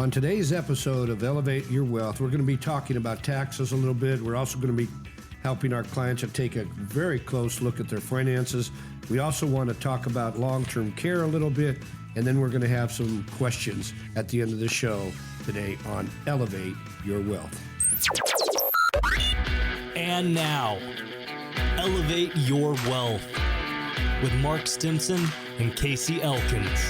On today's episode of Elevate Your Wealth, we're going to be talking about taxes a little bit. We're also going to be helping our clients to take a very close look at their finances. We also want to talk about long-term care a little bit, and then we're going to have some questions at the end of the show today on Elevate Your Wealth. And now, Elevate Your Wealth with Mark Stimpson and Casey Elkins.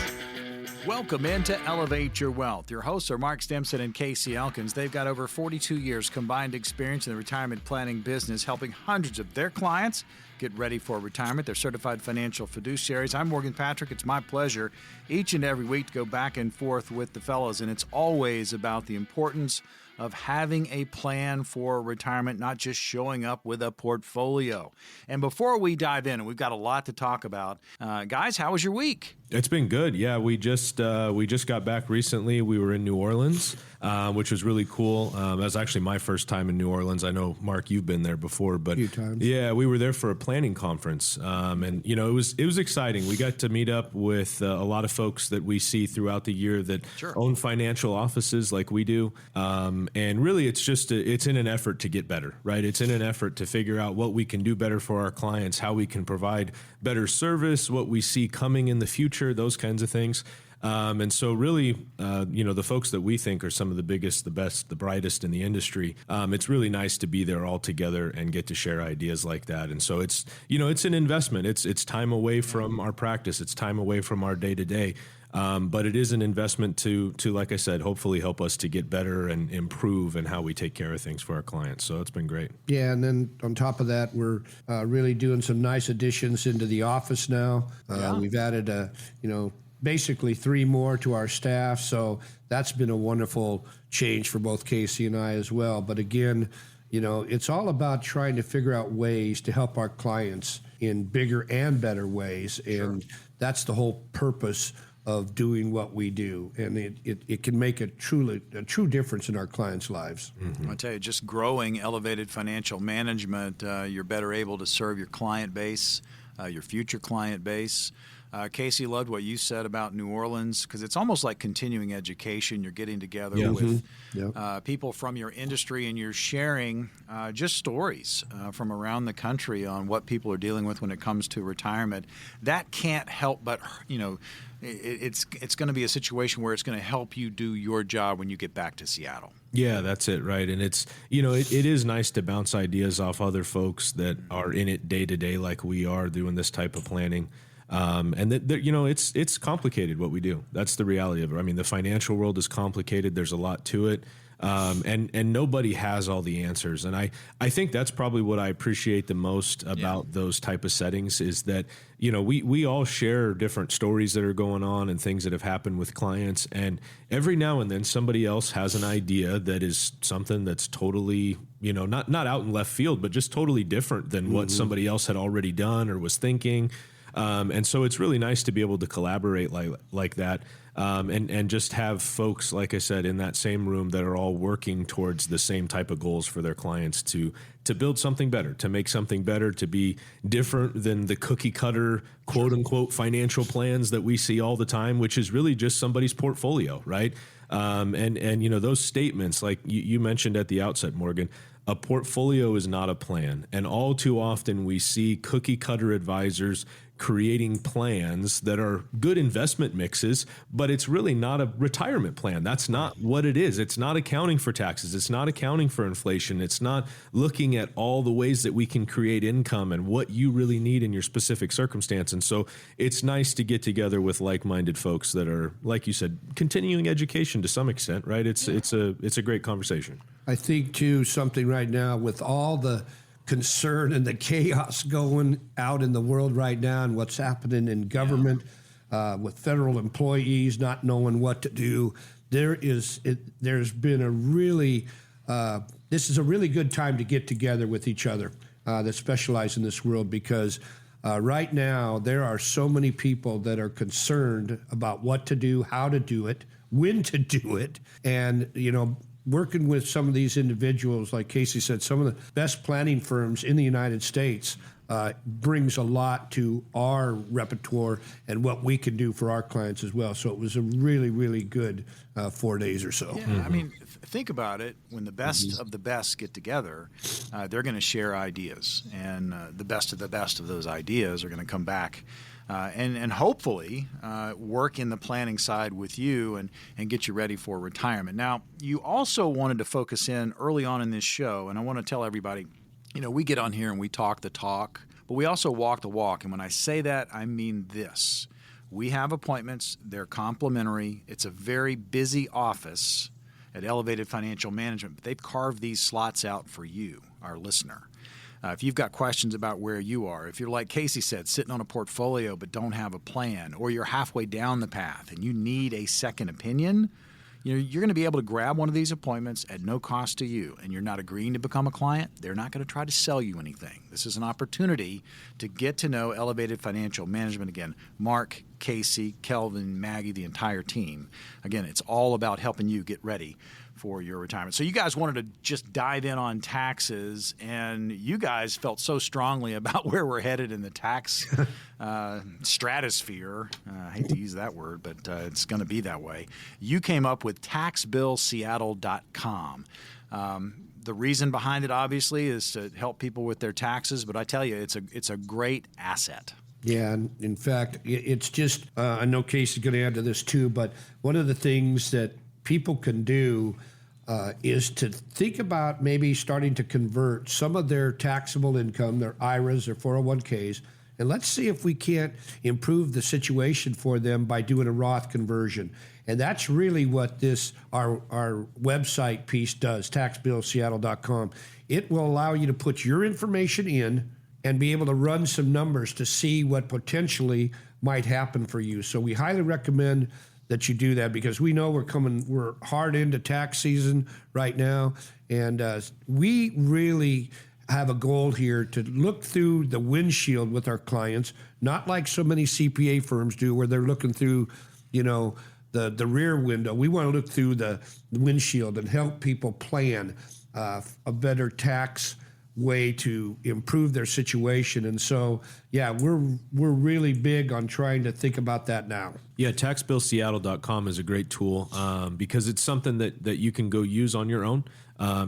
Welcome into Elevate Your Wealth. Your hosts are Mark Stimpson and Casey Elkins. They've got over 42 years combined experience in the retirement planning business, helping hundreds of their clients get ready for retirement. They're certified financial fiduciaries. I'm Morgan Patrick. It's my pleasure each and every week to go back and forth with the fellows, and it's always about the importance of having a plan for retirement, not just showing up with a portfolio. And before we dive in, and we've got a lot to talk about, guys, how was your week? It's been good. Yeah, we just got back recently. We were in New Orleans, which was really cool. That was actually my first time in New Orleans. I know, Mark, you've been there before, but a few times. Yeah, we were there for a planning conference, and you know it was exciting. We got to meet up with a lot of folks that we see throughout the year that own financial offices like we do, and really it's in an effort to get better, right? It's in an effort to figure out what we can do better for our clients, how we can provide better service, what we see coming in the future. Those kinds of things. And so really, the folks that we think are some of the biggest, the best, the brightest in the industry, it's really nice to be there all together and get to share ideas like that. And so it's an investment. It's time away from our practice. It's time away from our day to day. But it is an investment to, like I said, hopefully help us to get better and improve in how we take care of things for our clients. So it's been great. Yeah, and then on top of that, we're really doing some nice additions into the office now. We've added, basically 3 more to our staff. So that's been a wonderful change for both Casey and I as well. But again, it's all about trying to figure out ways to help our clients in bigger and better ways. And that's the whole purpose of doing what we do, and it can make a true difference in our clients' lives. Mm-hmm. I tell you, just growing elevated financial management, you're better able to serve your client base, your future client base. Casey, loved what you said about New Orleans, because it's almost like continuing education. You're getting together with people from your industry, and you're sharing just stories from around the country on what people are dealing with when it comes to retirement. That can't help but, it's going to be a situation where it's going to help you do your job when you get back to Seattle. Yeah, that's it, right? And it's, it is nice to bounce ideas off other folks that are in it day to day like we are doing this type of planning. And it's complicated what we do. That's the reality of it. I mean, the financial world is complicated. There's a lot to it. And nobody has all the answers. And I think that's probably what I appreciate the most about those type of settings is that, we all share different stories that are going on and things that have happened with clients. And every now and then somebody else has an idea that is something that's totally, not out in left field, but just totally different than what somebody else had already done or was thinking. And so it's really nice to be able to collaborate like that, and just have folks, like I said, in that same room that are all working towards the same type of goals for their clients to build something better, to make something better, to be different than the cookie cutter, quote unquote, financial plans that we see all the time, which is really just somebody's portfolio, right? And those statements, like you mentioned at the outset, Morgan, a portfolio is not a plan. And all too often we see cookie cutter advisors creating plans that are good investment mixes, but it's really not a retirement plan. That's not what it is. It's not accounting for taxes. It's not accounting for inflation. It's not looking at all the ways that we can create income and what you really need in your specific circumstance. And so it's nice to get together with like-minded folks that are, like you said, continuing education to some extent, right? It's a great conversation. I think, too, something right now with all the concern and the chaos going out in the world right now and what's happening in government with federal employees not knowing what to do, there's been a really, this is a really good time to get together with each other that specialize in this world, because right now there are so many people that are concerned about what to do, how to do it, when to do it, and, working with some of these individuals, like Casey said, some of the best planning firms in the United States, brings a lot to our repertoire and what we can do for our clients as well. So it was a really, really good 4 days or so. Yeah, I mean, think about it. When the best of the best get together, they're going to share ideas, and the best of those ideas are going to come back and hopefully work in the planning side with you and get you ready for retirement. Now, you also wanted to focus in early on in this show, and I want to tell everybody, we get on here and we talk the talk, but we also walk the walk. And when I say that, I mean this. We have appointments. They're complimentary. It's a very busy office at Elevated Financial Management, but they've carved these slots out for you, our listener. If you've got questions about where you are, if you're like Casey said, sitting on a portfolio but don't have a plan, or you're halfway down the path and you need a second opinion, you're going to be able to grab one of these appointments at no cost to you, and you're not agreeing to become a client. They're not going to try to sell you anything. This is an opportunity to get to know Elevated Financial Management. Again, Mark, Casey, Kelvin, Maggie, the entire team. Again, it's all about helping you get ready for your retirement. So you guys wanted to just dive in on taxes, and you guys felt so strongly about where we're headed in the tax stratosphere. I hate to use that word, but it's going to be that way. You came up with taxbillseattle.com. The reason behind it, obviously, is to help people with their taxes, but I tell you, it's a great asset. Yeah, and in fact, it's just, I know Casey's going to add to this too, but one of the things that people can do is to think about maybe starting to convert some of their taxable income, their IRAs, their 401ks, and let's see if we can't improve the situation for them by doing a Roth conversion. And that's really what our website piece does, taxbillseattle.com. It will allow you to put your information in and be able to run some numbers to see what potentially might happen for you. So we highly recommend that you do that, because we know we're hard into tax season right now, and we really have a goal here to look through the windshield with our clients, not like so many CPA firms do, where they're looking through, the rear window. We want to look through the windshield and help people plan a better tax way to improve their situation. And so, yeah, we're really big on trying to think about that now. Yeah, taxbillseattle.com is a great tool because it's something that you can go use on your own.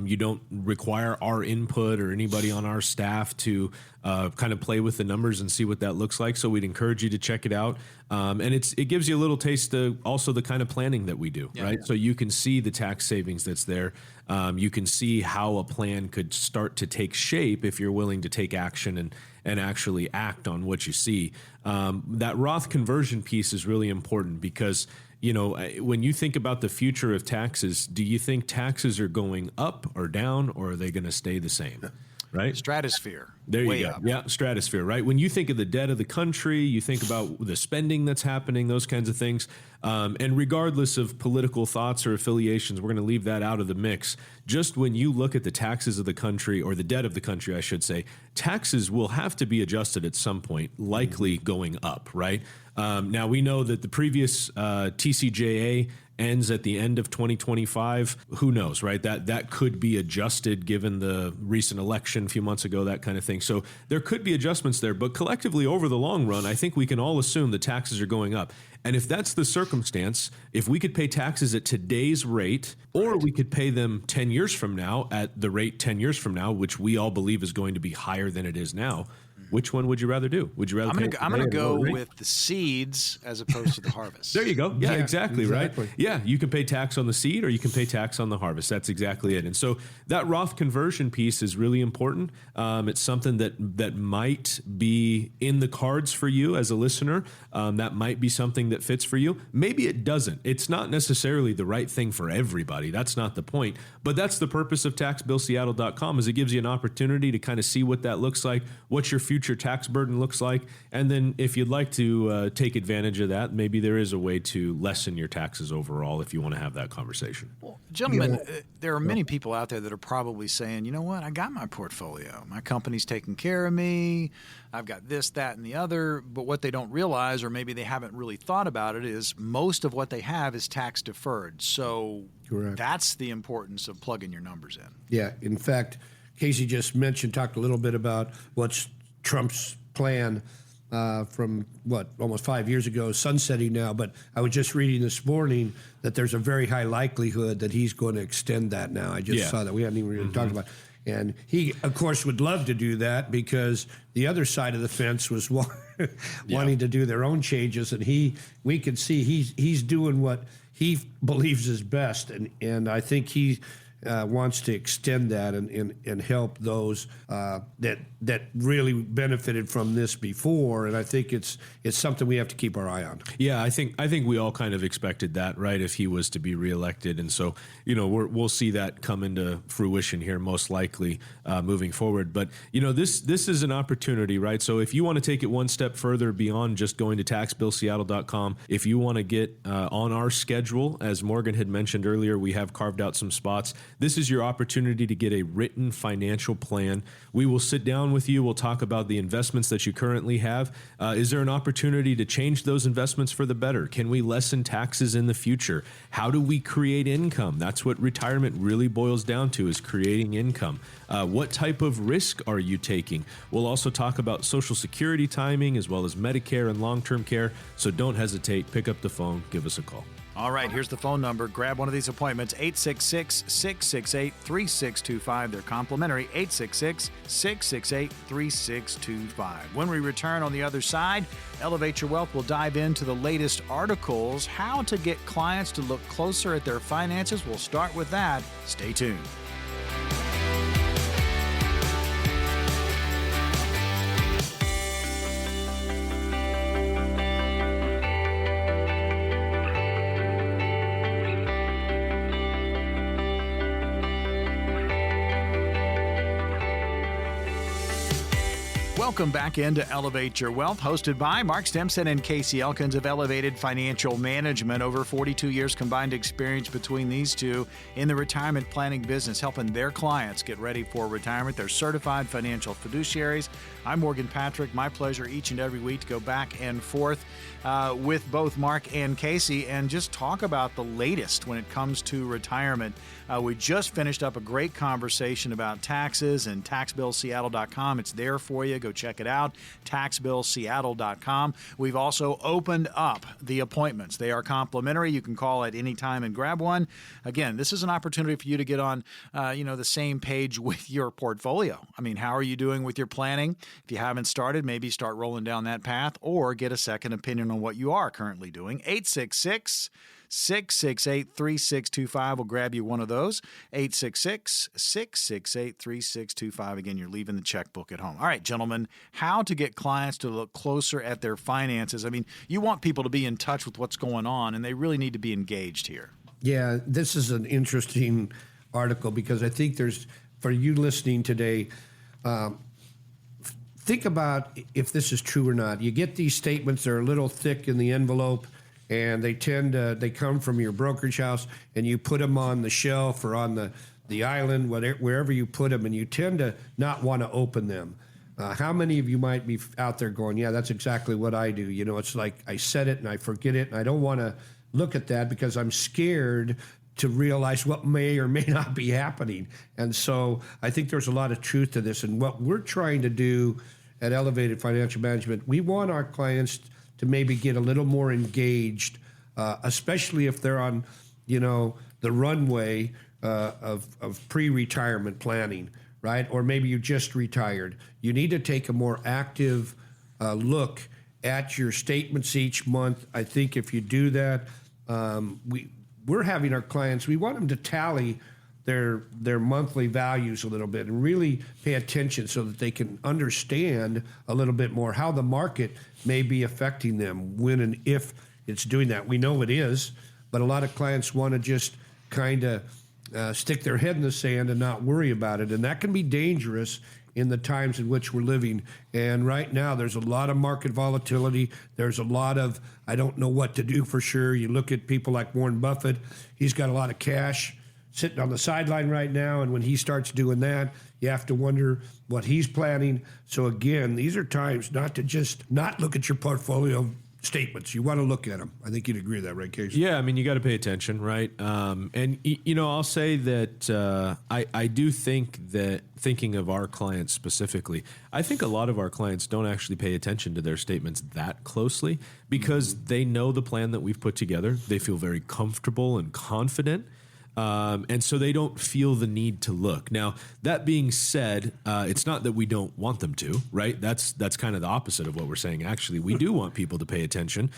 You don't require our input or anybody on our staff to kind of play with the numbers and see what that looks like. So we'd encourage you to check it out. And it gives you a little taste of also the kind of planning that we do, right? Yeah. So you can see the tax savings that's there. You can see how a plan could start to take shape if you're willing to take action and actually act on what you see. That Roth conversion piece is really important because, when you think about the future of taxes, do you think taxes are going up or down, or are they going to stay the same? Right? Stratosphere. There you go. Up. Yeah, stratosphere, right? When you think of the debt of the country, you think about the spending that's happening, those kinds of things. And regardless of political thoughts or affiliations, we're going to leave that out of the mix. Just when you look at the taxes of the country, or the debt of the country, I should say, taxes will have to be adjusted at some point, likely going up, right? Now, we know that the previous TCJA ends at the end of 2025. Who knows, right? That could be adjusted given the recent election a few months ago, that kind of thing. So there could be adjustments there, but collectively over the long run, I think we can all assume the taxes are going up. And if that's the circumstance, if we could pay taxes at today's rate, or we could pay them 10 years from now at the rate 10 years from now, which we all believe is going to be higher than it is now, which one would you rather do? Would you rather? I'm going to go with the seeds as opposed to the harvest. There you go. Yeah, exactly. Right. Yeah, you can pay tax on the seed, or you can pay tax on the harvest. That's exactly it. And so that Roth conversion piece is really important. It's something that might be in the cards for you as a listener. That might be something that fits for you. Maybe it doesn't. It's not necessarily the right thing for everybody. That's not the point. But that's the purpose of taxbillseattle.com, is it gives you an opportunity to kind of see what that looks like, what your future tax burden looks like, and then if you'd like to take advantage of that, maybe there is a way to lessen your taxes overall if you want to have that conversation. Well, gentlemen, there are many people out there that are probably saying, you know what, I got my portfolio. My company's taking care of me. I've got this, that, and the other. But what they don't realize, or maybe they haven't really thought about it, is most of what they have is tax deferred. So that's the importance of plugging your numbers in. Yeah. In fact, Casey just talked a little bit about what's Trump's plan from almost 5 years ago, sunsetting now. But I was just reading this morning that there's a very high likelihood that he's going to extend that now. I just saw that. We hadn't even really talked about it. And he, of course, would love to do that because the other side of the fence was wanting to do their own changes. And we can see he's doing what he believes is best. And I think he wants to extend that and help those that really benefited from this before. And I think it's something we have to keep our eye on. Yeah, I think we all kind of expected that, right? If he was to be reelected, and so we'll see that come into fruition here most likely moving forward. But this is an opportunity, right? So if you want to take it one step further beyond just going to taxbillseattle.com, if you want to get on our schedule, as Morgan had mentioned earlier, we have carved out some spots. This is your opportunity to get a written financial plan. We will sit down with you. We'll talk about the investments that you currently have. Is there an opportunity to change those investments for the better? Can we lessen taxes in the future? How do we create income? That's what retirement really boils down to, is creating income. What type of risk are you taking? We'll also talk about Social Security timing as well as Medicare and long-term care. So don't hesitate. Pick up the phone. Give us a call. All right, here's the phone number. Grab one of these appointments, 866-668-3625. They're complimentary, 866-668-3625. When we return on the other side, Elevate Your Wealth will dive into the latest articles, how to get clients to look closer at their finances. We'll start with that. Stay tuned. Welcome back into Elevate Your Wealth, hosted by Mark Stimpson and Casey Elkins of Elevated Financial Management. Over 42 years combined experience between these two in the retirement planning business, helping their clients get ready for retirement. They're certified financial fiduciaries. I'm Morgan Patrick. My pleasure each and every week to go back and forth with both Mark and Casey and just talk about the latest when it comes to retirement. We just finished up a great conversation about taxes and taxbillseattle.com. It's there for you. Go check it out, taxbillseattle.com. We've also opened up the appointments. They are complimentary. You can call at any time and grab one. Again, this is an opportunity for you to get on the same page with your portfolio. I mean, how are you doing with your planning? If you haven't started, maybe start rolling down that path or get a second opinion on what you are currently doing. 866-668-3625 will grab you one of those. 866-668-3625. Again, you're leaving the checkbook at home. All right, gentlemen, how to get clients to look closer at their finances. I mean, you want people to be in touch with what's going on, and they really need to be engaged here. Yeah, this is an interesting article because I think for you listening today, think about if this is true or not. You get these statements, they're a little thick in the envelope, and they come from your brokerage house, and you put them on the shelf or on the island, wherever you put them, and you tend to not want to open them. How many of you might be out there going, yeah, that's exactly what I do. It's like I said it and I forget it, and I don't want to look at that because I'm scared to realize what may or may not be happening. And so I think there's a lot of truth to this. And what we're trying to do at Elevated Financial Management, we want our clients to maybe get a little more engaged, especially if they're on, the runway of pre-retirement planning, right? Or maybe you just retired. You need to take a more active look at your statements each month. I think if you do that, we're having our clients, we want them to tally their monthly values a little bit and really pay attention so that they can understand a little bit more how the market may be affecting them when and if it's doing that. We know it is, but a lot of clients want to just kind of stick their head in the sand and not worry about it. And that can be dangerous in the times in which we're living. And right now, there's a lot of market volatility. There's a lot of, I don't know what to do for sure. You look at people like Warren Buffett, he's got a lot of cash sitting on the sideline right now. And when he starts doing that, you have to wonder what he's planning. So again, these are times not to just not look at your portfolio statements. You want to look at them. I think you'd agree with that, right, Casey? Yeah, I mean, you got to pay attention, right? I'll say that I do think that, thinking of our clients specifically, I think a lot of our clients don't actually pay attention to their statements that closely because they know the plan that we've put together. They feel very comfortable and confident. And so they don't feel the need to look. Now, that being said, it's not that we don't want them to, right? That's kind of the opposite of what we're saying. Actually, we do want people to pay attention.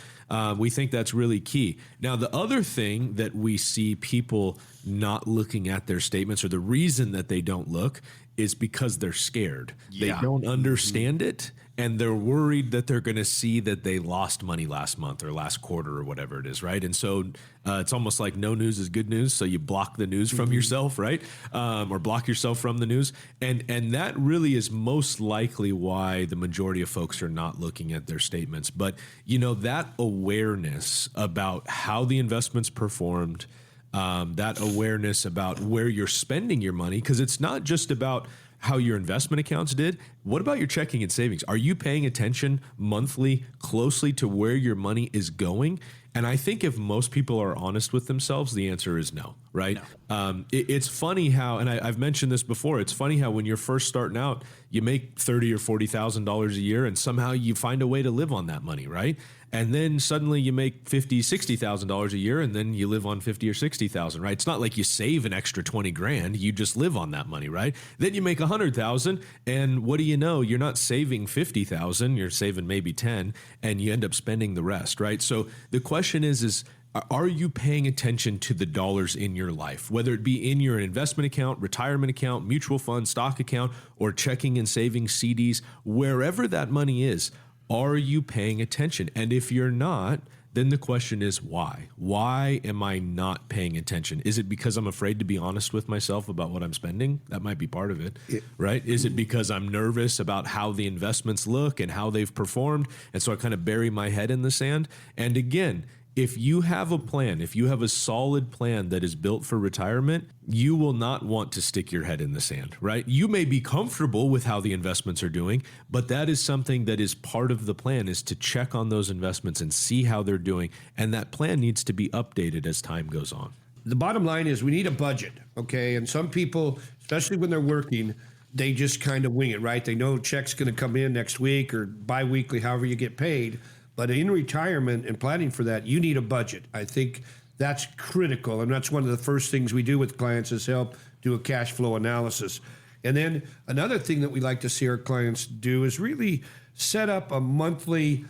We think that's really key. Now, the other thing that we see people not looking at their statements, or the reason that they don't look, is because they're scared. Yeah. They don't understand it, and they're worried that they're going to see that they lost money last month or last quarter or whatever it is, right? And so it's almost like no news is good news, so you block the news from yourself, right? Or block yourself from the news. And that really is most likely why the majority of folks are not looking at their statements. But, that awareness about how the investments performed, that awareness about where you're spending your money, because it's not just about how your investment accounts did. What about your checking and savings? Are you paying attention monthly closely to where your money is going? And I think if most people are honest with themselves, the answer is no, right? No. It's funny how, and I've mentioned this before, it's funny how when you're first starting out, you make $30,000 or $40,000 a year, and somehow you find a way to live on that money, right? And then suddenly you make $50,000, $60,000 a year, and then you live on $50,000 or $60,000, right? It's not like you save an extra 20 grand; you just live on that money, right? Then you make 100,000, and what do you know? You're not saving 50,000; you're saving maybe 10, and you end up spending the rest, right? So the question is are you paying attention to the dollars in your life, whether it be in your investment account, retirement account, mutual fund, stock account, or checking and saving CDs, wherever that money is? Are you paying attention? And if you're not, then the question is why? Why am I not paying attention? Is it because I'm afraid to be honest with myself about what I'm spending? That might be part of it, right? Is it because I'm nervous about how the investments look and how they've performed, and so I kind of bury my head in the sand? And again, if you have a plan, if you have a solid plan that is built for retirement, you will not want to stick your head in the sand, right? You may be comfortable with how the investments are doing, but that is something that is part of the plan, is to check on those investments and see how they're doing. And that plan needs to be updated as time goes on. The bottom line is we need a budget, okay? And some people, especially when they're working, they just kind of wing it, right? They know check's going to come in next week or bi-weekly, however you get paid. But in retirement and planning for that, you need a budget. I think that's critical, and that's one of the first things we do with clients is help do a cash flow analysis. And then another thing that we like to see our clients do is really set up a monthly,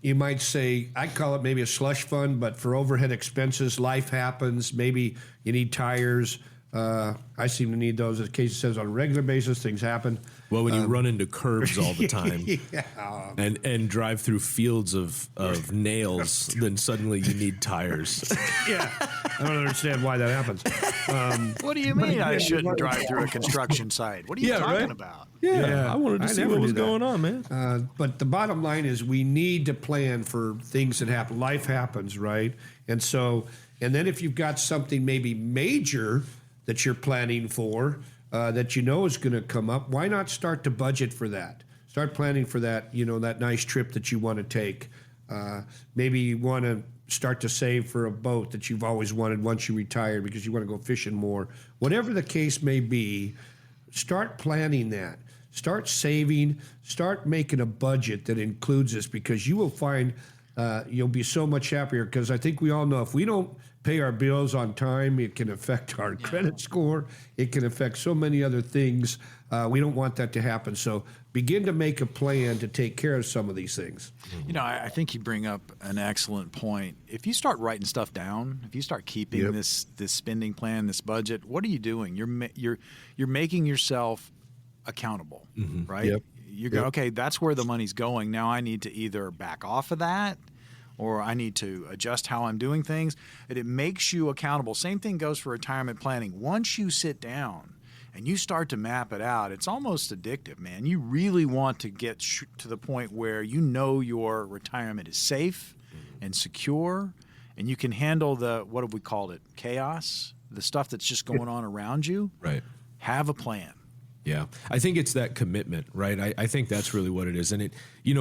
you might say, I call it maybe a slush fund, but for overhead expenses, life happens, maybe you need tires. I seem to need those, as Casey says, on a regular basis, things happen. Well, when you run into curbs all the time and drive through fields of nails, then suddenly you need tires. Yeah, I don't understand why that happens. What do you mean I shouldn't drive through a construction site? What are you talking about? Yeah, I wanted to see what was going on, man. But the bottom line is we need to plan for things that happen. Life happens, right? And then if you've got something maybe major that you're planning for, that you know is going to come up, why not start to budget for that? Start planning for that, that nice trip that you want to take. Maybe you want to start to save for a boat that you've always wanted once you retire because you want to go fishing more. Whatever the case may be, start planning that. Start saving. Start making a budget that includes this, because you will find you'll be so much happier, because I think we all know if we don't pay our bills on time, it can affect our credit score. It can affect so many other things. We don't want that to happen. So begin to make a plan to take care of some of these things. I think you bring up an excellent point. If you start writing stuff down, if you start keeping this spending plan, this budget, what are you doing? You're making yourself accountable, right? Yep. You go, okay, that's where the money's going. Now I need to either back off of that, or I need to adjust how I'm doing things. And it makes you accountable. Same thing goes for retirement planning. Once you sit down and you start to map it out, it's almost addictive, man. You really want to get to the point where you know your retirement is safe and secure, and you can handle what have we called it, chaos, the stuff that's just going on around you. Right. Have a plan. Yeah. I think it's that commitment, right? I think that's really what it is. And it,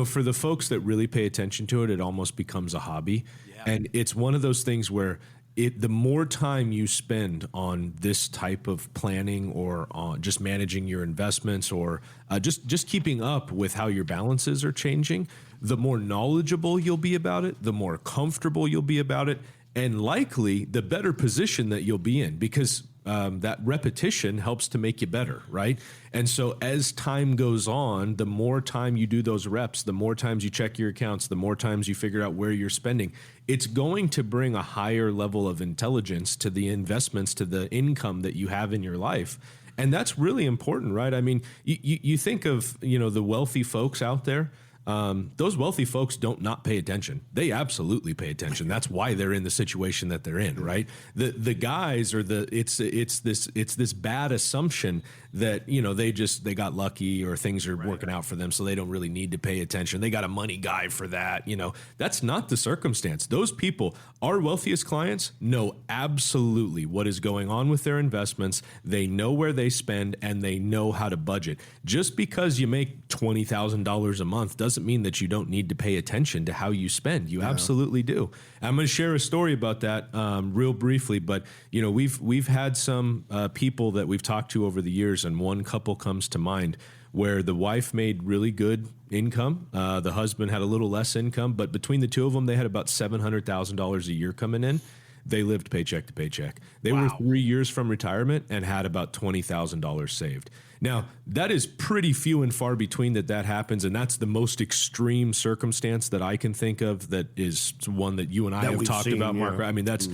for the folks that really pay attention to it, it almost becomes a hobby. Yeah. And it's one of those things where the more time you spend on this type of planning or on just managing your investments or just keeping up with how your balances are changing, the more knowledgeable you'll be about it, the more comfortable you'll be about it, and likely the better position that you'll be in, because that repetition helps to make you better, right? And so as time goes on, the more time you do those reps, the more times you check your accounts, the more times you figure out where you're spending, it's going to bring a higher level of intelligence to the investments, to the income that you have in your life. And that's really important, right? I mean, you think of, the wealthy folks out there. Those wealthy folks don't not pay attention. They absolutely pay attention. That's why they're in the situation that they're in, right? The guys are it's this bad assumption that, they got lucky or things are working out for them, so they don't really need to pay attention. They got a money guy for that. That's not the circumstance. Those people, our wealthiest clients, know absolutely what is going on with their investments. They know where they spend and they know how to budget. Just because you make $20,000 a month doesn't mean that you don't need to pay attention to how you spend. You absolutely do. I'm going to share a story about that real briefly, but we've had some people that we've talked to over the years, and one couple comes to mind where the wife made really good income. The husband had a little less income, but between the two of them, they had about $700,000 a year coming in. They lived paycheck to paycheck. They were 3 years from retirement and had about $20,000 saved. Now, that is pretty few and far between that happens, and that's the most extreme circumstance that I can think of, that is one that you and I have talked about, Mark. I mean, that's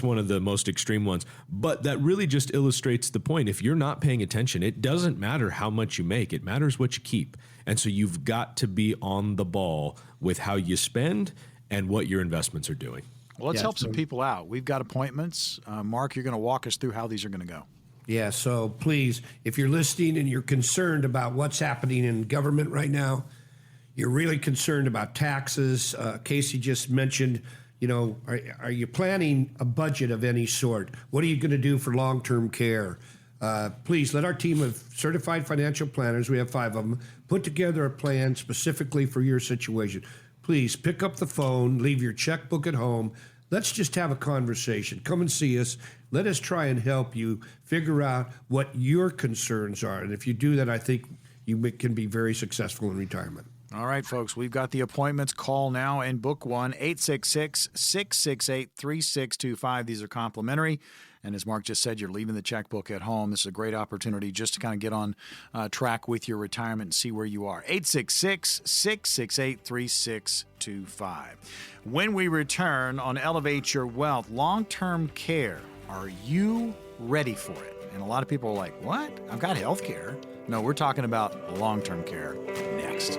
one of the most extreme ones. But that really just illustrates the point. If you're not paying attention, it doesn't matter how much you make. It matters what you keep. And so you've got to be on the ball with how you spend and what your investments are doing. Well, let's help some people out. We've got appointments. Mark, you're going to walk us through how these are going to go. Yeah, so please, if you're listening and you're concerned about what's happening in government right now, you're really concerned about taxes. Casey just mentioned, are you planning a budget of any sort? What are you going to do for long-term care? Please let our team of certified financial planners, we have 5 of them, put together a plan specifically for your situation. Please pick up the phone, leave your checkbook at home. Let's just have a conversation. Come and see us. Let us try and help you figure out what your concerns are. And if you do that, I think you can be very successful in retirement. All right, folks, we've got the appointments. Call now and book one, 866-668-3625. These are complimentary. And as Mark just said, you're leaving the checkbook at home. This is a great opportunity just to kind of get on track with your retirement and see where you are. 866-668-3625. When we return on Elevate Your Wealth, long-term care, are you ready for it? And a lot of people are like, what? I've got health care. No, we're talking about long-term care next.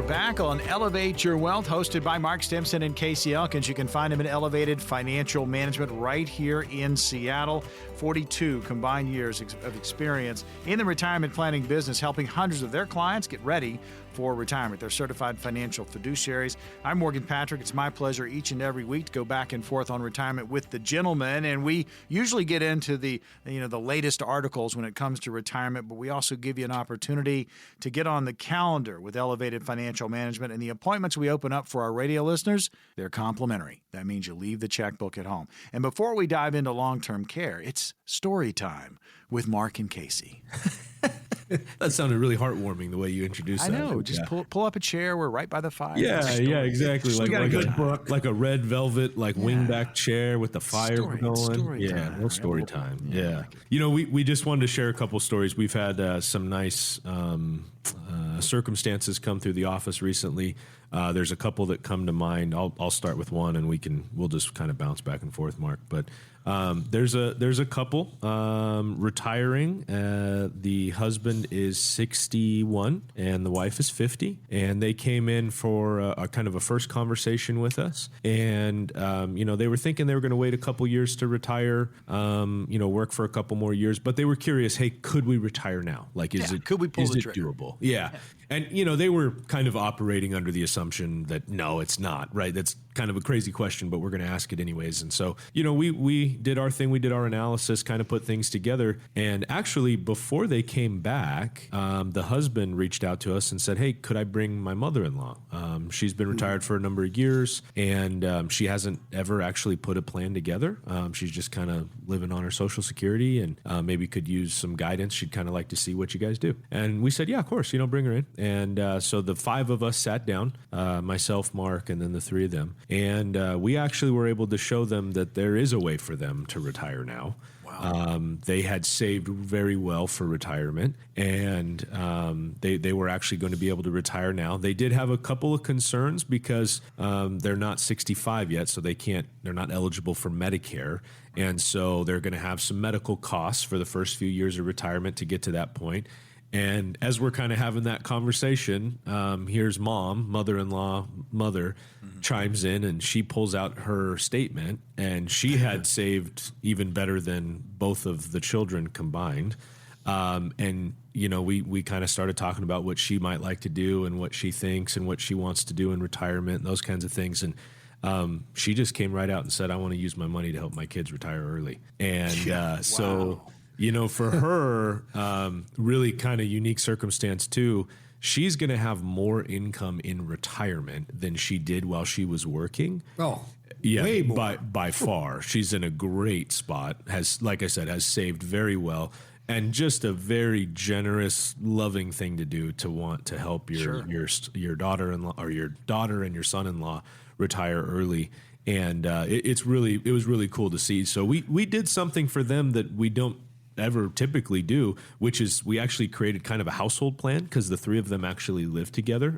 Back on Elevate Your Wealth, hosted by Mark Stimpson and Casey Elkins. You can find him in Elevated Financial Management right here in Seattle. 42 combined years of experience in the retirement planning business, helping hundreds of their clients get ready for retirement. They're certified financial fiduciaries. I'm Morgan Patrick. It's my pleasure each and every week to go back and forth on retirement with the gentlemen, and we usually get into the latest articles when it comes to retirement, but we also give you an opportunity to get on the calendar with Elevated Financial Management, and the appointments we open up for our radio listeners, they're complimentary. That means you leave the checkbook at home. And before we dive into long-term care, it's story time with Mark and Casey. That sounded really heartwarming the way you introduced that. I know. Just pull up a chair. We're right by the fire. Yeah, exactly. Like a red velvet, wingback chair with the fire going. Story time. Story time. Yeah. We just wanted to share a couple stories. We've had some nice circumstances come through the office recently. There's a couple that come to mind. I'll start with one, and we'll just kind of bounce back and forth, Mark. But there's a couple retiring. The husband is 61 and the wife is 50, and they came in for a kind of a first conversation with us. And they were thinking they were going to wait a couple years to retire, work for a couple more years, but they were curious. Hey, could we retire now? Like, could we pull the trigger? Doable? Yeah. And, they were kind of operating under the assumption that, no, it's not, right? That's kind of a crazy question, but we're going to ask it anyways. And so, we did our thing. We did our analysis, kind of put things together. And actually, before they came back, the husband reached out to us and said, hey, could I bring my mother-in-law? She's been retired for a number of years, and she hasn't ever actually put a plan together. She's just kind of living on her Social Security, and maybe could use some guidance. She'd kind of like to see what you guys do. And we said, yeah, of course, bring her in. And so the 5 of us sat down, myself, Mark, and then the 3 of them. And we actually were able to show them that there is a way for them to retire now. Wow. They had saved very well for retirement, and they were actually going to be able to retire now. They did have a couple of concerns because they're not 65 yet, so they're not eligible for Medicare. And so they're going to have some medical costs for the first few years of retirement to get to that point. And as we're kind of having that conversation, here's mother-in-law, chimes in, and she pulls out her statement, and she had saved even better than both of the children combined. We kind of started talking about what she might like to do and what she thinks and what she wants to do in retirement and those kinds of things. And she just came right out and said, I want to use my money to help my kids retire early. And so... for her, really kind of unique circumstance too, she's going to have more income in retirement than she did while she was working. Oh, yeah, way more. By far. She's in a great spot, like I said, has saved very well. And just a very generous, loving thing to do, to want to help your daughter-in-law or your daughter and your son-in-law retire early. And it was really cool to see. So we did something for them that we don't ever typically do, which is we actually created kind of a household plan, because the 3 of them actually live together.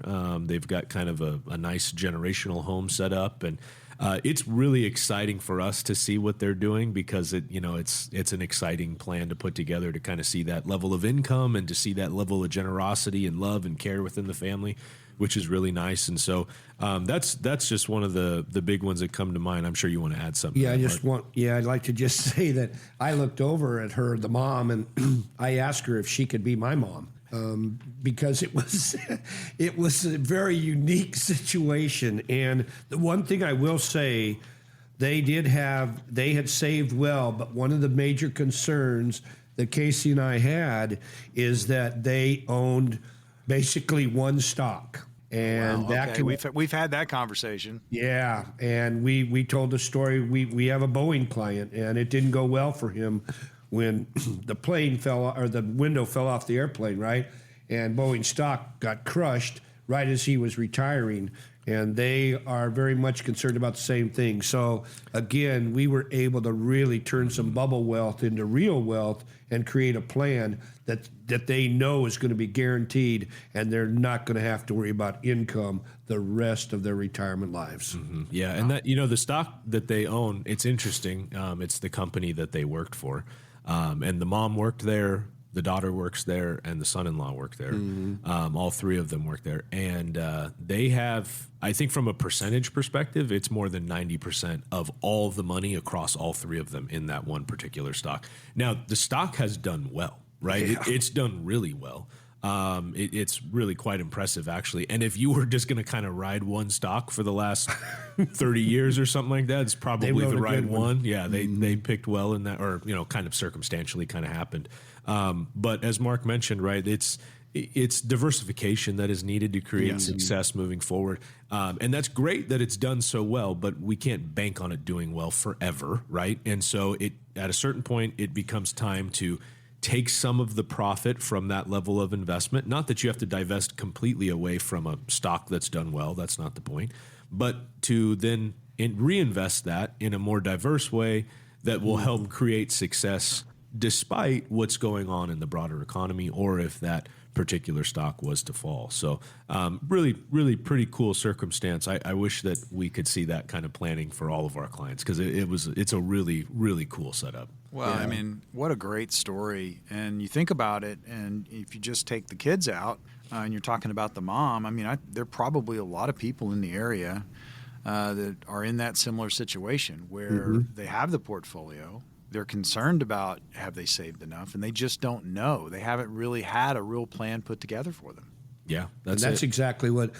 They've got kind of a nice generational home set up, and it's really exciting for us to see what they're doing, because it's an exciting plan to put together, to kind of see that level of income and to see that level of generosity and love and care within the family, which is really nice. And so that's just one of the big ones that come to mind. I'm sure you want to add something. Yeah, I'd like to just say that I looked over at her, the mom, and I asked her if she could be my mom, because it was a very unique situation. And the one thing I will say, they had saved well, but one of the major concerns that Casey and I had is that they owned basically one stock. And we've had that conversation. Yeah, and we told the story. We have a Boeing client, and it didn't go well for him when the plane the window fell off the airplane, right? And Boeing stock got crushed right as he was retiring. And they are very much concerned about the same thing. So again, we were able to really turn some bubble wealth into real wealth and create a plan that they know is going to be guaranteed, and they're not going to have to worry about income the rest of their retirement lives. Mm-hmm. Yeah, and that the stock that they own, it's interesting. It's the company that they worked for, and the mom worked there. The daughter works there, and the son-in-law work there. Mm-hmm. All 3 of them work there. And they have, I think from a percentage perspective, it's more than 90% of all the money across all 3 of them in that one particular stock. Now, the stock has done well, right? Yeah. It's done really well. It's really quite impressive, actually. And if you were just going to kind of ride one stock for the last 30 years or something like that, it's probably the right one. Yeah, they picked well in that, or kind of circumstantially kind of happened. But as Mark mentioned, right, it's diversification that is needed to create success moving forward. And that's great that it's done so well, but we can't bank on it doing well forever, right? And so at a certain point, it becomes time to take some of the profit from that level of investment. Not that you have to divest completely away from a stock that's done well. That's not the point. But to then reinvest that in a more diverse way that will help create success despite what's going on in the broader economy, or if that particular stock was to fall. So really, really pretty cool circumstance. I wish that we could see that kind of planning for all of our clients, because it's a really, really cool setup. Well, I mean, what a great story. And you think about it, and if you just take the kids out and you're talking about the mom, I mean, there are probably a lot of people in the area that are in that similar situation where they have the portfolio. They're concerned about, have they saved enough? And they just don't know. They haven't really had a real plan put together for them. Yeah, that's exactly what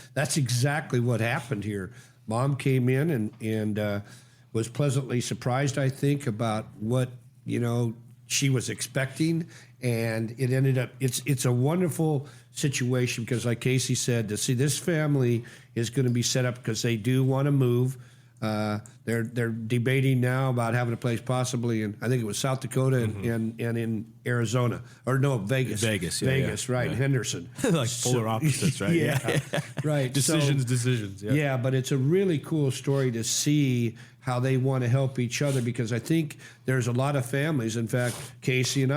happened here. Mom came in and was pleasantly surprised, I think, about what she was expecting, and it ended up. It's a wonderful situation because, like Casey said, to see this family is going to be set up because they do want to move. They're debating now about having a place possibly in, I think it was South Dakota and in Arizona, or no, Vegas. Vegas, right, Henderson. Like polar opposites, right? Yeah, right. Decisions. Yeah. Yeah, but it's a really cool story to see how they want to help each other, because I think there's a lot of families. In fact, Casey and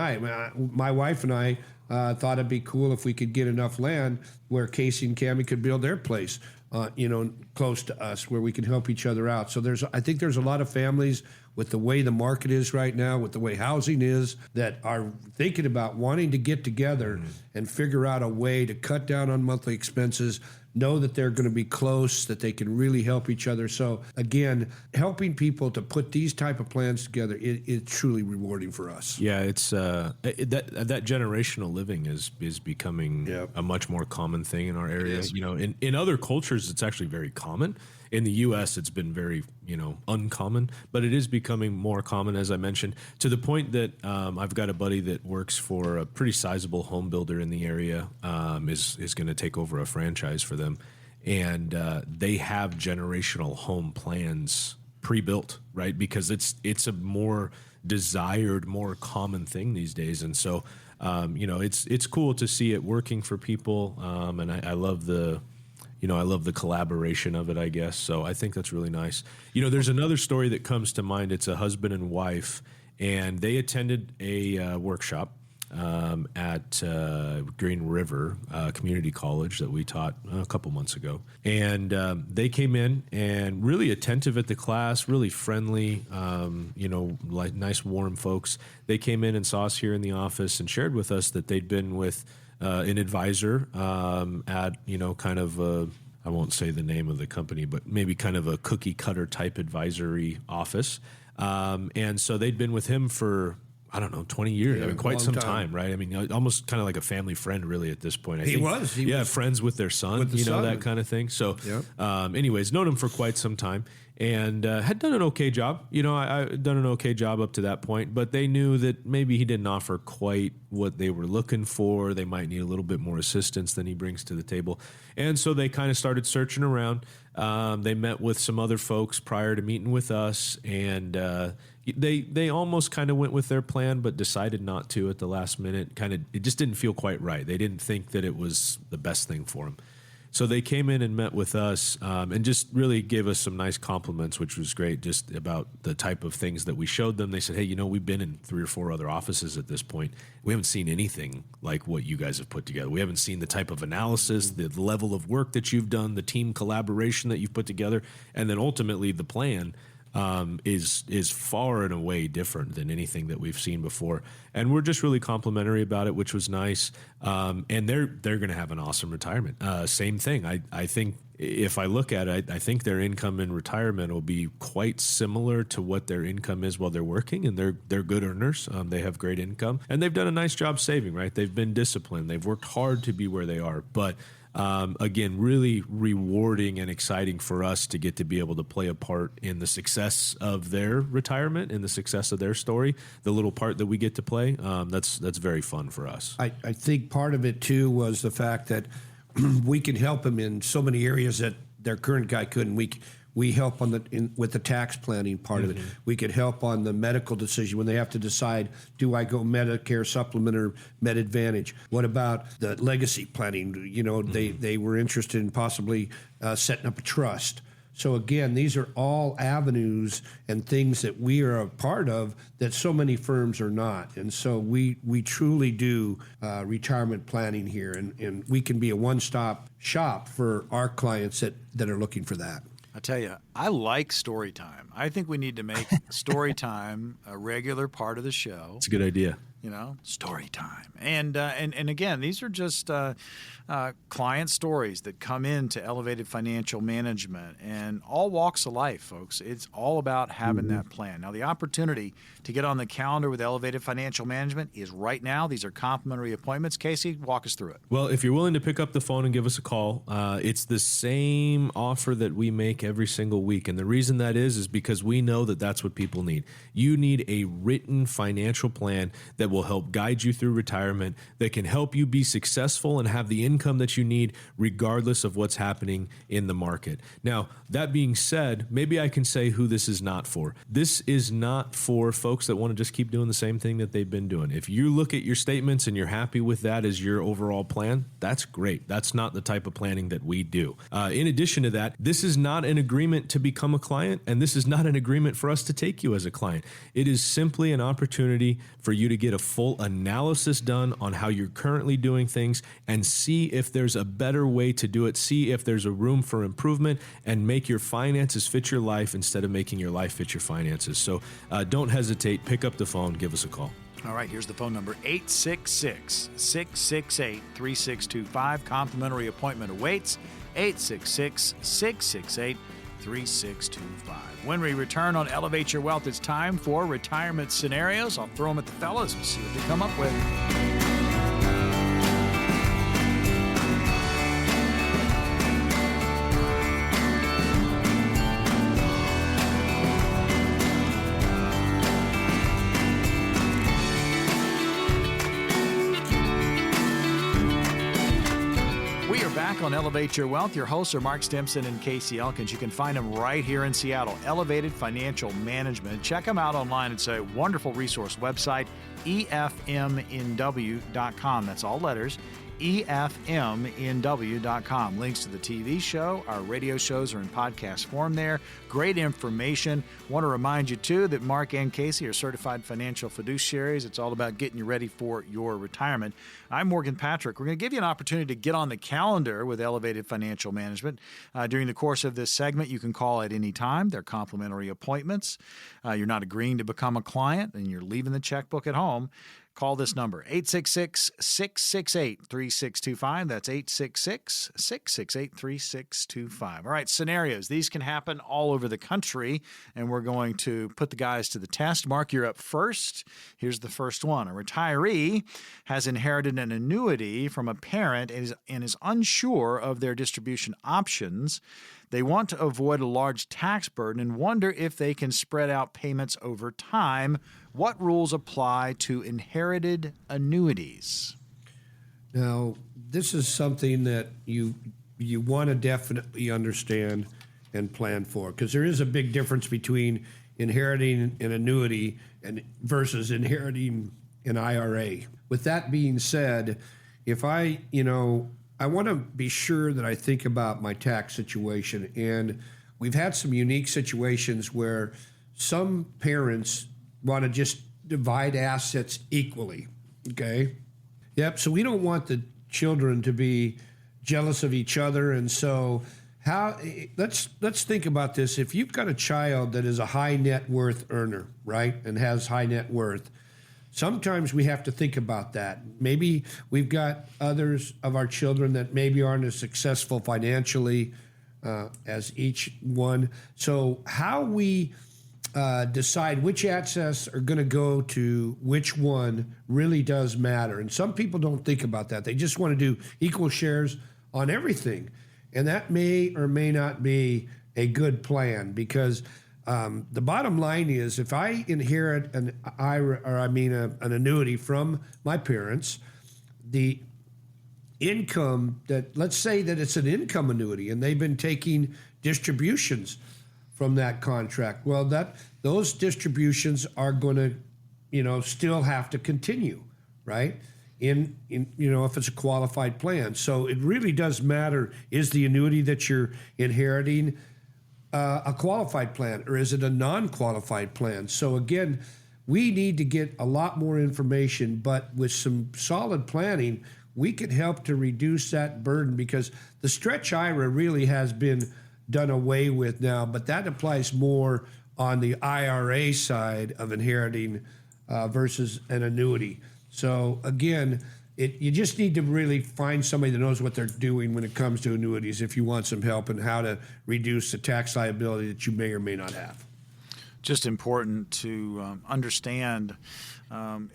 my wife and I thought it'd be cool if we could get enough land where Casey and Cammie could build their place, close to us, where we can help each other out. So I think there's a lot of families, with the way the market is right now, with the way housing is, that are thinking about wanting to get together and figure out a way to cut down on monthly expenses, know that they're going to be close, that they can really help each other. So again, helping people to put these type of plans together, it's truly rewarding for us. Yeah, it's that generational living is becoming a much more common thing in our area. In other cultures, it's actually very common. In the U.S., it's been very, uncommon, but it is becoming more common, as I mentioned, to the point that I've got a buddy that works for a pretty sizable home builder in the area, is going to take over a franchise for them, and they have generational home plans pre-built, right? Because it's a more desired, more common thing these days, and so it's cool to see it working for people, and I love the. I love the collaboration of it, I guess. So I think that's really nice. There's another story that comes to mind. It's a husband and wife, and they attended a workshop at Green River Community College that we taught a couple months ago. And they came in and really attentive at the class, really friendly, like nice, warm folks. They came in and saw us here in the office and shared with us that they'd been with an advisor at, kind of I won't say the name of the company, but maybe kind of a cookie cutter type advisory office. And so they'd been with him for, 20 years. Yeah, quite some time, right? Almost kind of like a family friend, really, at this point. He was friends with their son, that kind of thing. So, anyways, known him for quite some time, and had done an okay job. I done an okay job up to that point, but they knew that maybe he didn't offer quite what they were looking for. They might need a little bit more assistance than he brings to the table. And so they kind of started searching around. They met with some other folks prior to meeting with us, and they almost kind of went with their plan, but decided not to at the last minute. It just didn't feel quite right. They didn't think that it was the best thing for them. So they came in and met with us and just really gave us some nice compliments, which was great, just about the type of things that we showed them. They said, hey, we've been in 3 or 4 other offices at this point. We haven't seen anything like what you guys have put together. We haven't seen the type of analysis, the level of work that you've done, the team collaboration that you've put together, and then ultimately the plan is far and away different than anything that we've seen before, and we're just really complimentary about it, which was nice. And they're going to have an awesome retirement. Same thing. I think if I look at it, I think their income in retirement will be quite similar to what their income is while they're working, and they're good earners. They have great income, and they've done a nice job saving. Right, they've been disciplined. They've worked hard to be where they are, but. Again, really rewarding and exciting for us to get to be able to play a part in the success of their retirement, in the success of their story, the little part that we get to play. That's very fun for us. I think part of it, too, was the fact that we can help them in so many areas that their current guy couldn't. We help with the tax planning part of it. We could help on the medical decision when they have to decide, do I go Medicare supplement or Med Advantage? What about the legacy planning? They were interested in possibly setting up a trust. So again, these are all avenues and things that we are a part of that so many firms are not. And so we truly do retirement planning here, and we can be a one-stop shop for our clients that are looking for that. I tell you, I like story time. I think we need to make story time a regular part of the show. It's a good idea. Story time. And again, these are just client stories that come into Elevated Financial Management and all walks of life, folks. It's all about having that plan. Now, the opportunity to get on the calendar with Elevated Financial Management is right now. These are complimentary appointments. Casey, walk us through it. Well, if you're willing to pick up the phone and give us a call, it's the same offer that we make every single week. And the reason that is because we know that that's what people need. You need a written financial plan that will help guide you through retirement, that can help you be successful and have the income that you need regardless of what's happening in the market. Now, that being said, maybe I can say who this is not for. This is not for folks that want to just keep doing the same thing that they've been doing. If you look at your statements and you're happy with that as your overall plan, that's great. That's not the type of planning that we do. In addition to that, this is not an agreement to become a client, and this is not an agreement for us to take you as a client. It is simply an opportunity for you to get a full analysis done on how you're currently doing things and see if there's a better way to do it, see if there's a room for improvement, and make your finances fit your life instead of making your life fit your finances. So don't hesitate. Pick up the phone. Give us a call. All right, here's the phone number, 866-668-3625. Complimentary appointment awaits, 866-668-3625. When we return on Elevate Your Wealth, it's time for retirement scenarios. I'll throw them at the fellas and see what they come up with. On Elevate Your Wealth, your hosts are Mark Stimpson and Casey Elkins. You can find them right here in Seattle, Elevated Financial Management. Check them out online. It's a wonderful resource website, efmnw.com. That's all letters, efmnw.com. Links to the TV show, our radio shows are in podcast form there. Great information. Want to remind you, too, that Mark and Casey are certified financial fiduciaries. It's all about getting you ready for your retirement. I'm Morgan Patrick. We're going to give you an opportunity to get on the calendar with Elevated Financial Management. During the course of this segment, you can call at any time. They're complimentary appointments. You're not agreeing to become a client, and you're leaving the checkbook at home. Call this number, 866-668-3625. That's 866-668-3625. All right, scenarios. These can happen all over the country, and we're going to put the guys to the test. Mark, you're up first. Here's the first one. A retiree has inherited an annuity from a parent and is unsure of their distribution options. They want to avoid a large tax burden and wonder if they can spread out payments over time. What rules apply to inherited annuities? Now, this is something that you want to definitely understand and plan for, because there is a big difference between inheriting an annuity and versus inheriting an IRA. With that being said, if I want to be sure that I think about my tax situation, and we've had some unique situations where some parents want to just divide assets equally, okay? Yep, so we don't want the children to be jealous of each other, and so let's think about this. If you've got a child that is a high net worth earner, right, and has high net worth, sometimes we have to think about that. Maybe we've got others of our children that maybe aren't as successful financially as each one. So how we decide which assets are going to go to which one really does matter. And some people don't think about that. They just want to do equal shares on everything. And that may or may not be a good plan, because the bottom line is, if I inherit an annuity from my parents, the income that, let's say that it's an income annuity and they've been taking distributions from that contract, well, those distributions are going to, still have to continue, right? In if it's a qualified plan. So it really does matter, is the annuity that you're inheriting a qualified plan or is it a non-qualified plan? So again, we need to get a lot more information, but with some solid planning, we can help to reduce that burden because the stretch IRA really has been done away with now, but that applies more on the IRA side of inheriting versus an annuity. So again, you just need to really find somebody that knows what they're doing when it comes to annuities if you want some help and how to reduce the tax liability that you may or may not have. Just important to understand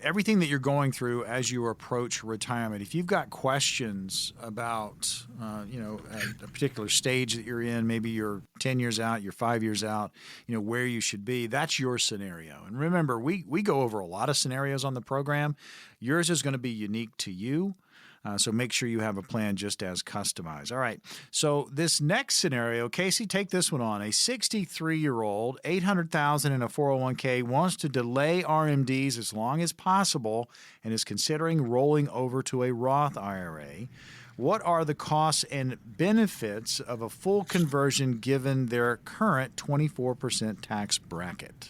everything that you're going through as you approach retirement. If you've got questions about, a particular stage that you're in, maybe you're 10 years out, you're 5 years out, where you should be, that's your scenario. And remember, we go over a lot of scenarios on the program. Yours is going to be unique to you. So make sure you have a plan just as customized. All right. So this next scenario, Casey, take this one on. A 63-year-old, $800,000 in a 401k, wants to delay RMDs as long as possible and is considering rolling over to a Roth IRA. What are the costs and benefits of a full conversion given their current 24% tax bracket?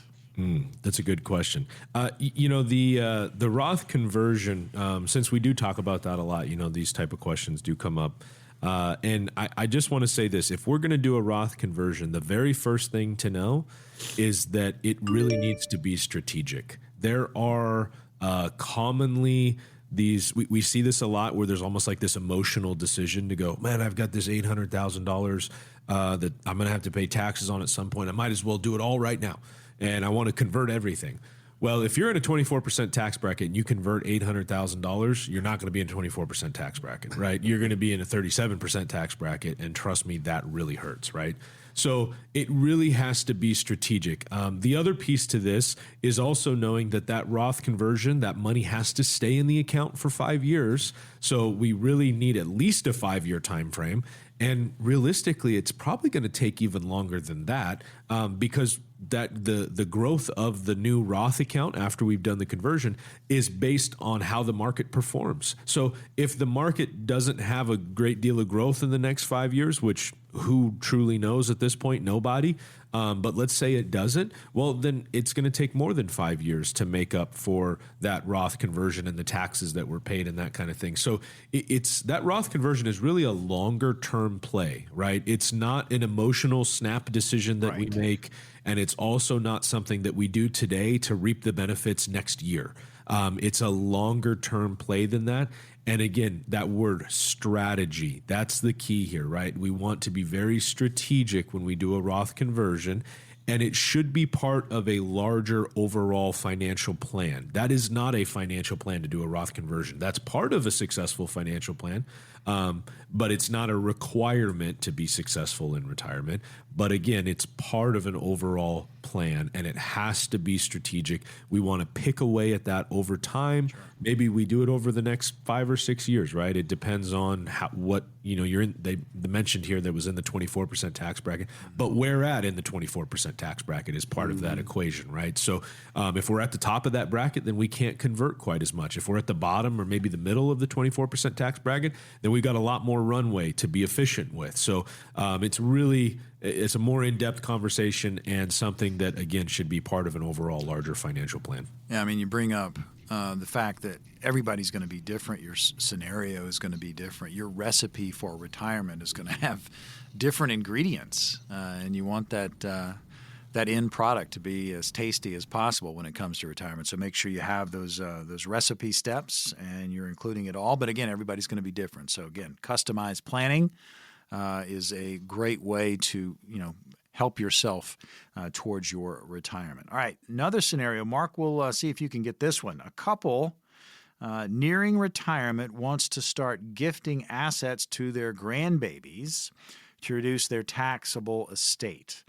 That's a good question. The Roth conversion, since we do talk about that a lot, these type of questions do come up. And I just want to say this. If we're going to do a Roth conversion, the very first thing to know is that it really needs to be strategic. There are commonly we see this a lot where there's almost like this emotional decision to go, man, I've got this $800,000 that I'm going to have to pay taxes on at some point. I might as well do it all right now. And I want to convert everything. Well, if you're in a 24% tax bracket and you convert $800,000, you're not going to be in a 24% tax bracket, right? You're going to be in a 37% tax bracket. And trust me, that really hurts, right? So it really has to be strategic. The other piece to this is also knowing that Roth conversion, that money has to stay in the account for 5 years. So we really need at least a 5-year time frame. And realistically, it's probably going to take even longer than that because the growth of the new Roth account after we've done the conversion is based on how the market performs. So if the market doesn't have a great deal of growth in the next 5 years, which who truly knows at this point? Nobody. But let's say it doesn't. Well, then it's going to take more than 5 years to make up for that Roth conversion and the taxes that were paid and that kind of thing. So it's that Roth conversion is really a longer term play, right? It's not an emotional snap decision that we make. And it's also not something that we do today to reap the benefits next year. It's a longer term play than that. And again, that word strategy, that's the key here, right? We want to be very strategic when we do a Roth conversion, and it should be part of a larger overall financial plan. That is not a financial plan to do a Roth conversion. That's part of a successful financial plan, but it's not a requirement to be successful in retirement. But again, it's part of an overall plan, and it has to be strategic. We want to pick away at that over time. Sure. Maybe we do it over the next 5 or 6 years, right? It depends on what you're in. They mentioned here that was in the 24% tax bracket, but where at in the 24% tax bracket is part of that equation, right? So if we're at the top of that bracket, then we can't convert quite as much. If we're at the bottom or maybe the middle of the 24% tax bracket, then we've got a lot more runway to be efficient with. So it's a more in-depth conversation and something that, again, should be part of an overall larger financial plan. Yeah, I mean, you bring up the fact that everybody's going to be different. Your scenario is going to be different. Your recipe for retirement is going to have different ingredients, and you want that end product to be as tasty as possible when it comes to retirement. So make sure you have those recipe steps and you're including it all. But again, everybody's going to be different. So again, customized planning is a great way to help yourself towards your retirement. All right, another scenario. Mark, we'll see if you can get this one. A couple nearing retirement wants to start gifting assets to their grandbabies to reduce their taxable estate,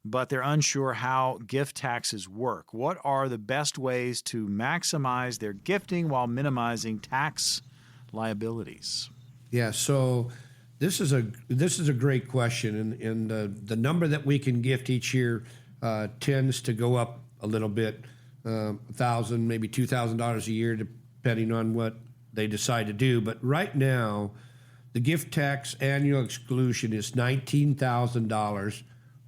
but they're unsure how gift taxes work. What are the best ways to maximize their gifting while minimizing tax liabilities? Yeah, so this is a great question, and the number that we can gift each year tends to go up a little bit, $1,000, maybe $2,000 a year, depending on what they decide to do. But right now, the gift tax annual exclusion is $19,000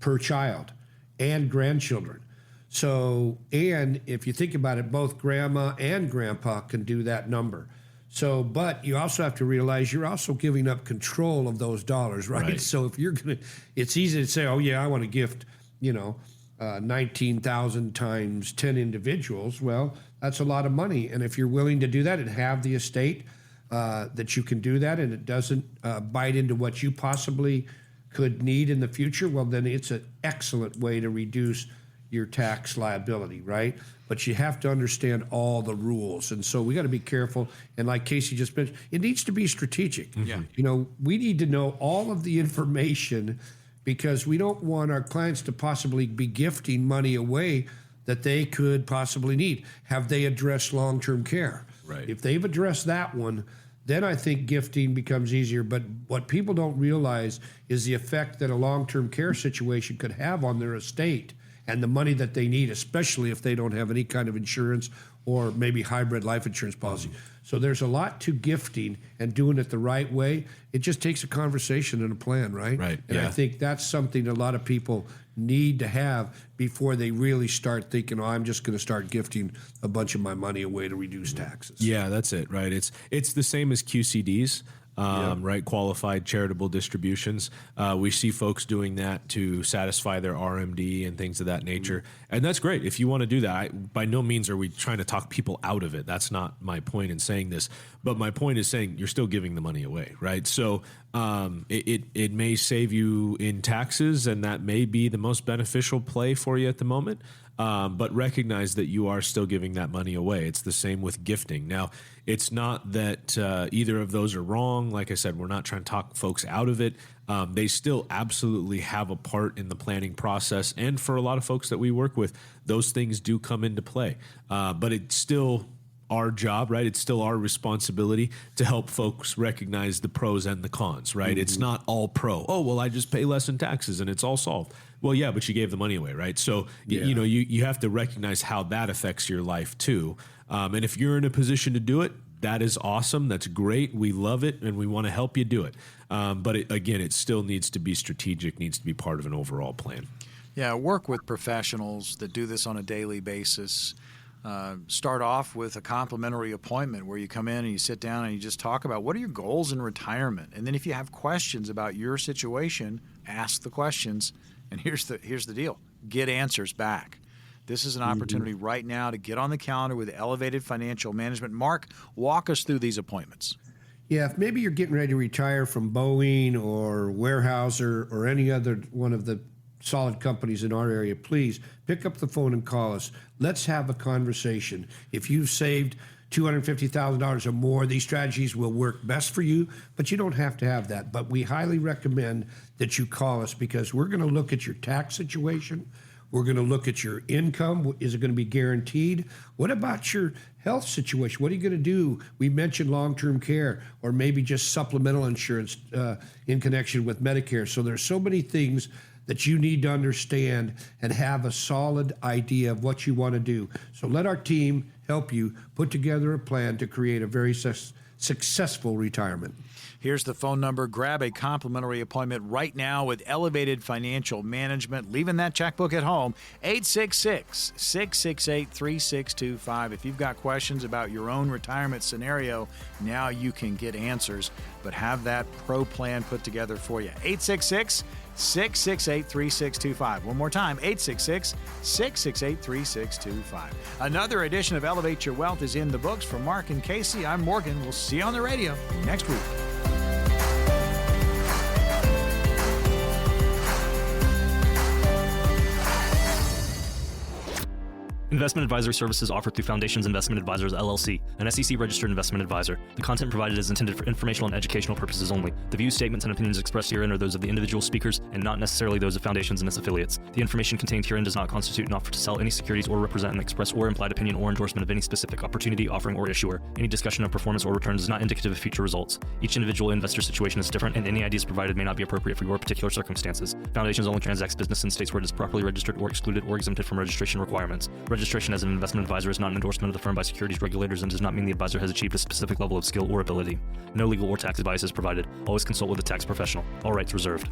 per child and grandchildren. So, and if you think about it, both grandma and grandpa can do that number. So, but you also have to realize you're also giving up control of those dollars, right? So if you're going to, it's easy to say, oh yeah, I want to gift, 19,000 times 10 individuals. Well, that's a lot of money. And if you're willing to do that and have the estate that you can do that, and it doesn't bite into what you possibly could need in the future, well, then it's an excellent way to reduce your tax liability, right? But you have to understand all the rules. And so we got to be careful. And like Casey just mentioned, it needs to be strategic. Yeah. We need to know all of the information, because we don't want our clients to possibly be gifting money away that they could possibly need. Have they addressed long-term care? Right. If they've addressed that one, then I think gifting becomes easier. But what people don't realize is the effect that a long-term care situation could have on their estate and the money that they need, especially if they don't have any kind of insurance or maybe hybrid life insurance policy. So there's a lot to gifting and doing it the right way. It just takes a conversation and a plan, right? Right, And I think that's something a lot of people need to have before they really start thinking, I'm just going to start gifting a bunch of my money away to reduce taxes. Yeah, that's it, right? It's the same as QCDs. Right? Qualified charitable distributions. We see folks doing that to satisfy their RMD and things of that nature. And that's great. If you want to do that, by no means are we trying to talk people out of it. That's not my point in saying this. But my point is saying you're still giving the money away, right? So it may save you in taxes, and that may be the most beneficial play for you at the moment. But recognize that you are still giving that money away. It's the same with gifting. Now, it's not that either of those are wrong. Like I said, we're not trying to talk folks out of it. They still absolutely have a part in the planning process. And for a lot of folks that we work with, those things do come into play. But it's still our job, right? It's still our responsibility to help folks recognize the pros and the cons, right? It's not all pro. Oh, well, I just pay less in taxes and it's all solved. Well, yeah, but you gave the money away, right? So, you have to recognize how that affects your life too. And if you're in a position to do it, that is awesome. That's great. We love it, and we want to help you do it. But it still needs to be strategic, needs to be part of an overall plan. Yeah, work with professionals that do this on a daily basis. Start off with a complimentary appointment where you come in and you sit down and you just talk about what are your goals in retirement. And then if you have questions about your situation, ask the questions. And here's the deal. Get answers back. This is an opportunity right now to get on the calendar with Elevated Financial Management. Mark, walk us through these appointments. Yeah, if maybe you're getting ready to retire from Boeing or Weyerhaeuser or any other one of the solid companies in our area, please pick up the phone and call us. Let's have a conversation. If you've saved $250,000 or more, these strategies will work best for you, but you don't have to have that. But we highly recommend that you call us, because we're going to look at your tax situation. We're going to look at your income. Is it going to be guaranteed? What about your health situation? What are you going to do? We mentioned long-term care, or maybe just supplemental insurance in connection with Medicare. So there's so many things that you need to understand and have a solid idea of what you want to do. So let our team help you put together a plan to create a very successful retirement. Here's the phone number. Grab a complimentary appointment right now with Elevated Financial Management. Leaving that checkbook at home, 866-668-3625. If you've got questions about your own retirement scenario, now you can get answers, but have that pro plan put together for you. 866-668-3625. One more time, 866-668-3625. Another edition of Elevate Your Wealth is in the books. For Mark and Casey, I'm Morgan. We'll see you on the radio next week. Investment advisory services offered through Foundations Investment Advisors, LLC, an SEC-registered investment advisor. The content provided is intended for informational and educational purposes only. The views, statements, and opinions expressed herein are those of the individual speakers and not necessarily those of Foundations and its affiliates. The information contained herein does not constitute an offer to sell any securities or represent an express or implied opinion or endorsement of any specific opportunity, offering, or issuer. Any discussion of performance or returns is not indicative of future results. Each individual investor situation is different, and any ideas provided may not be appropriate for your particular circumstances. Foundations only transacts business in states where it is properly registered or excluded or exempted from registration requirements. Registration as an investment advisor is not an endorsement of the firm by securities regulators and does not mean the advisor has achieved a specific level of skill or ability. No legal or tax advice is provided. Always consult with a tax professional. All rights reserved.